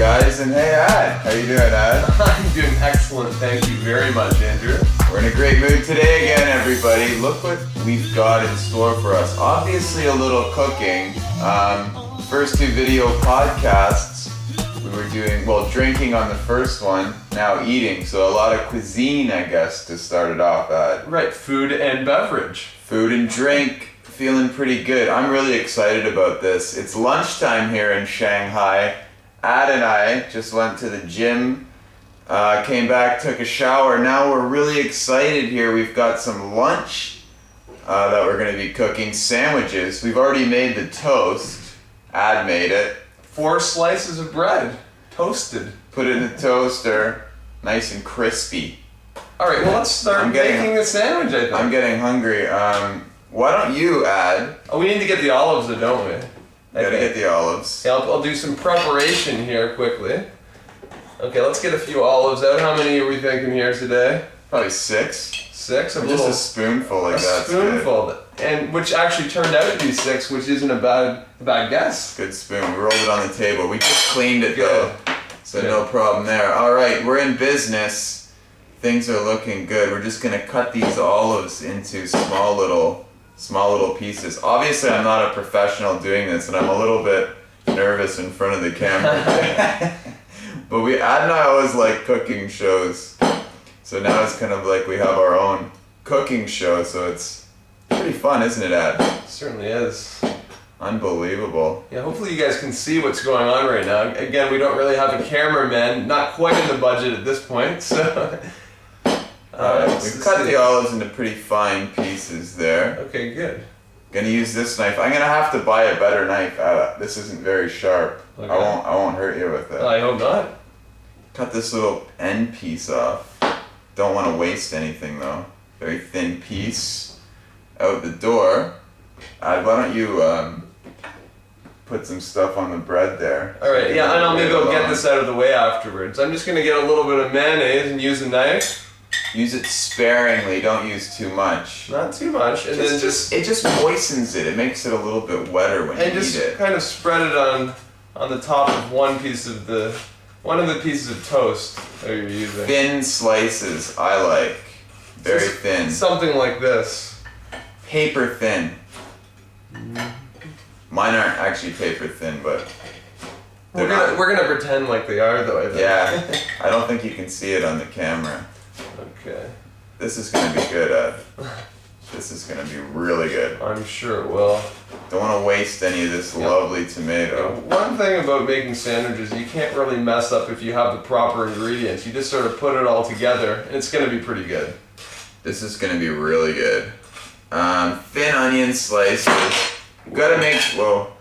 guys, and hey Ad, how you doing, Ad? I'm doing excellent, thank you very much, Andrew. We're in a great mood today again, everybody. Look what we've got in store for us. Obviously a little cooking. First two video podcasts, we were doing, drinking on the first one, now eating. So a lot of cuisine, I guess, to start it off, Ad. Right, food and beverage. Food and drink. Feeling pretty good. I'm really excited about this. It's lunchtime here in Shanghai. Ad and I just went to the gym, came back, took a shower. Now we're really excited here. We've got some lunch that we're going to be cooking. Sandwiches. We've already made the toast. Ad made it. 4 slices of bread, toasted. Put it in the toaster, nice and crispy. Alright, well let's start making the sandwich, I think. I'm getting hungry. Why don't you, Ad? Oh, we need to get the olives, though, don't we? Gotta get the olives. Yeah, I'll do some preparation here quickly. Okay, let's get a few olives out. How many are we thinking here today? Probably 6. 6? Just a spoonful like that. A spoonful, and which actually turned out to be 6, which isn't a bad guess. Good spoon. We rolled it on the table. We just cleaned it though, so no problem there. All right, we're in business. Things are looking good. We're just gonna cut these olives into small little pieces. Obviously, I'm not a professional doing this, and I'm a little bit nervous in front of the camera. But Ad and I always like cooking shows, so now it's kind of like we have our own cooking show. So it's pretty fun, isn't it, Ad? It certainly is. Unbelievable. Yeah, hopefully you guys can see what's going on right now. Again, we don't really have a cameraman, not quite in the budget at this point, so. We've cut the olives into pretty fine pieces there. Okay, good. Gonna use this knife. I'm gonna have to buy a better knife. This isn't very sharp. Okay. I won't hurt you with it. I hope not. Cut this little end piece off. Don't want to waste anything though. Very thin piece. Out the door. Why don't you put some stuff on the bread there? Alright, yeah, and I'll maybe go get this out of the way afterwards. I'm just gonna get a little bit of mayonnaise and use a knife. Use it sparingly, don't use too much. Not too much, and then just it just moistens it. It makes it a little bit wetter when you eat it. And just kind of spread it on the top of one of the pieces of toast that you're using. Thin slices, I like. Very thin. Something like this. Paper thin. Mine aren't actually paper thin, but we're gonna pretend like they are, though. I think. Yeah, I don't think you can see it on the camera. Okay. This is gonna be good, Ed. This is gonna be really good. I'm sure it will. Don't want to waste any of this lovely tomato. One thing about making sandwiches, you can't really mess up if you have the proper ingredients. You just sort of put it all together, and it's gonna be pretty good. This is gonna be really good. Thin onion slices. Gotta make. Whoa.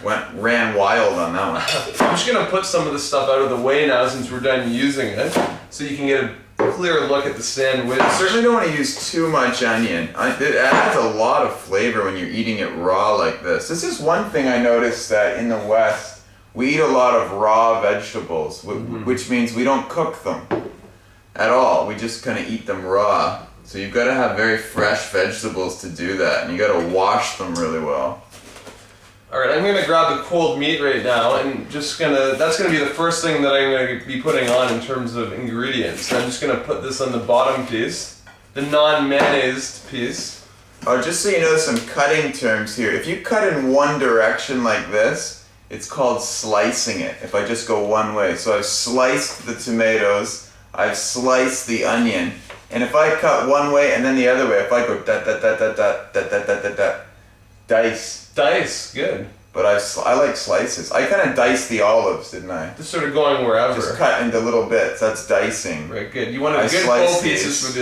Ran wild on that one. I'm just gonna put some of the stuff out of the way now since we're done using it, so you can get a clear look at the sandwich. Certainly don't want to use too much onion. It adds a lot of flavor when you're eating it raw like this. This is one thing I noticed that in the West, we eat a lot of raw vegetables, which means we don't cook them at all. We just kind of eat them raw. So you've got to have very fresh vegetables to do that, and you got to wash them really well. Alright, I'm going to grab the cold meat right now, and that's going to be the first thing that I'm going to be putting on in terms of ingredients. I'm just going to put this on the bottom piece, the non-mayonnaised piece. Oh, just so you know some cutting terms here. If you cut in one direction like this, it's called slicing it, if I just go one way. So I've sliced the tomatoes, I've sliced the onion, and if I cut one way and then the other way, if I go dice. Dice, good. But I like slices. I kind of diced the olives, didn't I? Just sort of going wherever. Just cut into little bits. That's dicing. Right, good. You want good full pieces with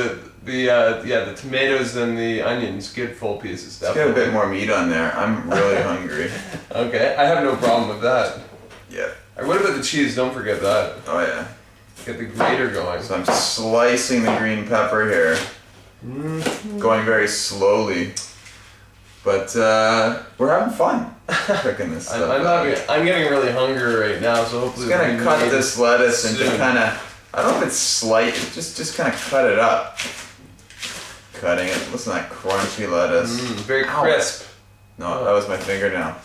the tomatoes and the onions. Good full pieces, definitely. Let's get a bit more meat on there. I'm really hungry. Okay, I have no problem with that. Yeah. Right, what about the cheese? Don't forget that. Oh yeah. Get the grater going. So I'm slicing the green pepper here. Going very slowly. But we're having fun cooking this stuff. I'm getting really hungry right now, so hopefully. I'm just gonna cut this lettuce and just kind of. I don't know if it's slight. Just kind of cut it up. Cutting it. Listen to that crunchy lettuce. Very crisp. No, that was my fingernail.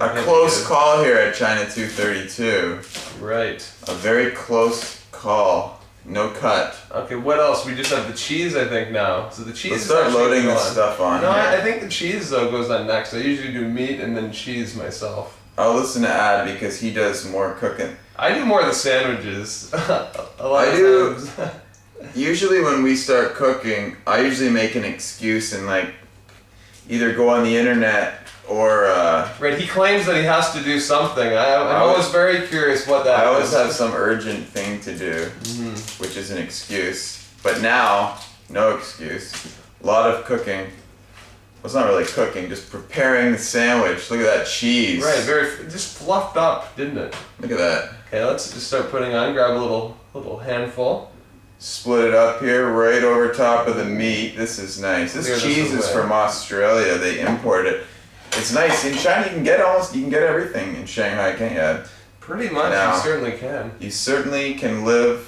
A close call here at China 232. Right. A very close call. No cut. Okay, what else? We just have the cheese, I think, now. So the cheese Let's start loading this stuff on. No, here. I think the cheese, though, goes on next. I usually do meat and then cheese myself. I'll listen to Ad because he does more cooking. I do more of the sandwiches. I do. Usually when we start cooking, I usually make an excuse and like either go on the internet or... Right, he claims that he has to do something. I'm always very curious what that is. I always have some urgent thing to do, which is an excuse. But now, no excuse. A lot of cooking. Well, it's not really cooking, just preparing the sandwich. Look at that cheese. Right, just fluffed up, didn't it? Look at that. Okay, let's just start putting on. Grab a little handful. Split it up here, right over top of the meat. This is nice. This cheese is from Australia. They import it. It's nice. In China, you can get everything in Shanghai, can't you? Pretty much, Now, you certainly can. You certainly can live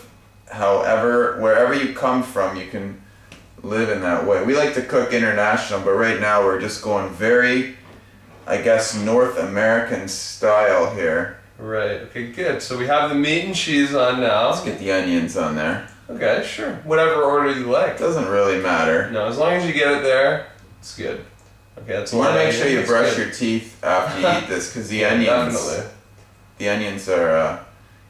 wherever you come from, you can live in that way. We like to cook international, but right now we're just going very, I guess, North American style here. Right, okay, good. So we have the meat and cheese on now. Let's get the onions on there. Okay, sure. Whatever order you like. Doesn't really matter. No, as long as you get it there, it's good. Okay, that's. You want to make sure you brush your teeth after you eat this, because the onions. Definitely. The onions are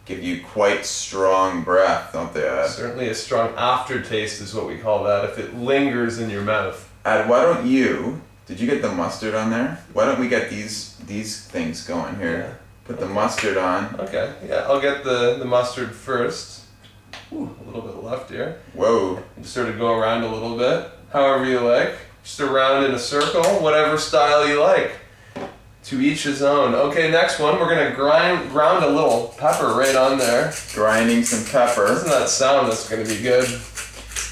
give you quite strong breath, don't they? Certainly, a strong aftertaste is what we call that. If it lingers in your mouth. Ad, why don't you? Did you get the mustard on there? Why don't we get these things going here? Yeah. Put the mustard on. Okay, yeah, I'll get the mustard first. Ooh, a little bit left here. Whoa. Just sort of go around a little bit, however you like. Just around in a circle, whatever style you like. To each his own. Okay, next one, we're gonna ground a little pepper right on there. Grinding some pepper. Doesn't that sound that's gonna be good?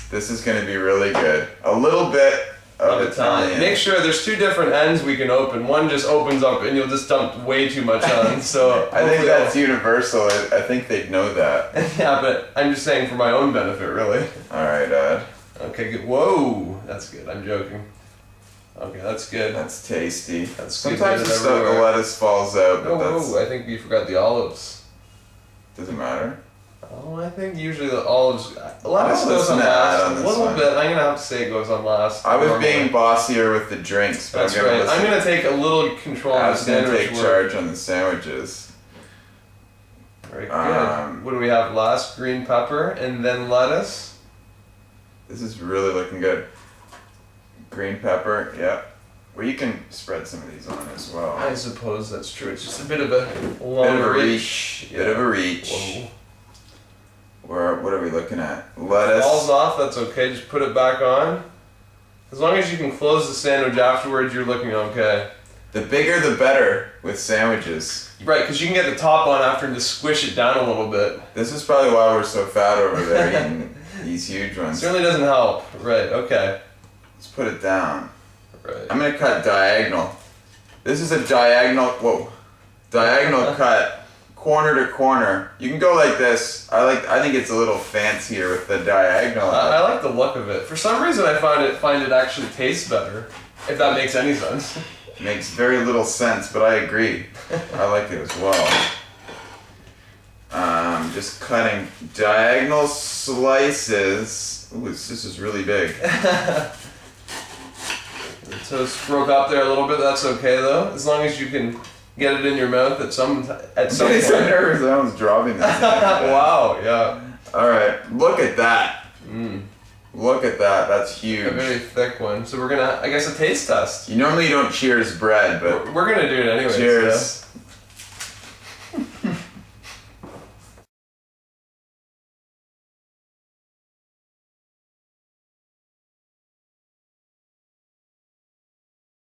This is gonna be really good. A little bit of Italian. Make sure there's two different ends we can open. One just opens up and you'll just dump way too much on. So I think that's universal. I think they'd know that. Yeah, but I'm just saying for my own benefit, really. All right, Ad. Okay, good. Whoa, that's good. I'm joking. Okay, that's good. That's tasty. That's Sometimes the lettuce falls out, but whoa, I think we forgot the olives. Doesn't matter. Oh, I think usually the olives. Lettuce goes listen on to Ad last. on A this little one. bit. I'm gonna have to say it goes on last. I was normally. being bossier with the drinks, but That's I'm gonna right. listen. I'm gonna take a little control on the Ad's gonna sandwich. take charge on the sandwiches. Very good. What do we have last? Green pepper and then lettuce. This is really looking good. Green pepper, yeah. Well, you can spread some of these on as well. I suppose that's true. It's just a bit of a Bit long of a reach. reach. Bit of a reach. Whoa. What are we looking at? Lettuce. Falls off, that's okay. Just put it back on. As long as you can close the sandwich afterwards, you're looking okay. The bigger the better with sandwiches. Right, because you can get the top on after and just squish it down a little bit. This is probably why we're so fat over there eating these huge It ones. certainly doesn't help. Right, okay. Let's put it down. Right. I'm gonna cut diagonal. This is a diagonal cut, corner to corner. You can go like this. I think it's a little fancier with the diagonal. I like the look of it. For some reason, I find it actually tastes better. If that makes any sense. Makes very little sense, but I agree. I like it as well. Just cutting diagonal slices. Ooh, this is really big. The toast broke up there a little bit. That's okay though, as long as you can get it in your mouth at some point. I'm so nervous. I was dropping this. Wow. Yeah. All right, look at that. Look at that. That's huge. A very thick one. So we're gonna, I guess, a taste test. You normally don't cheers bread, but We're gonna do it anyway. cheers.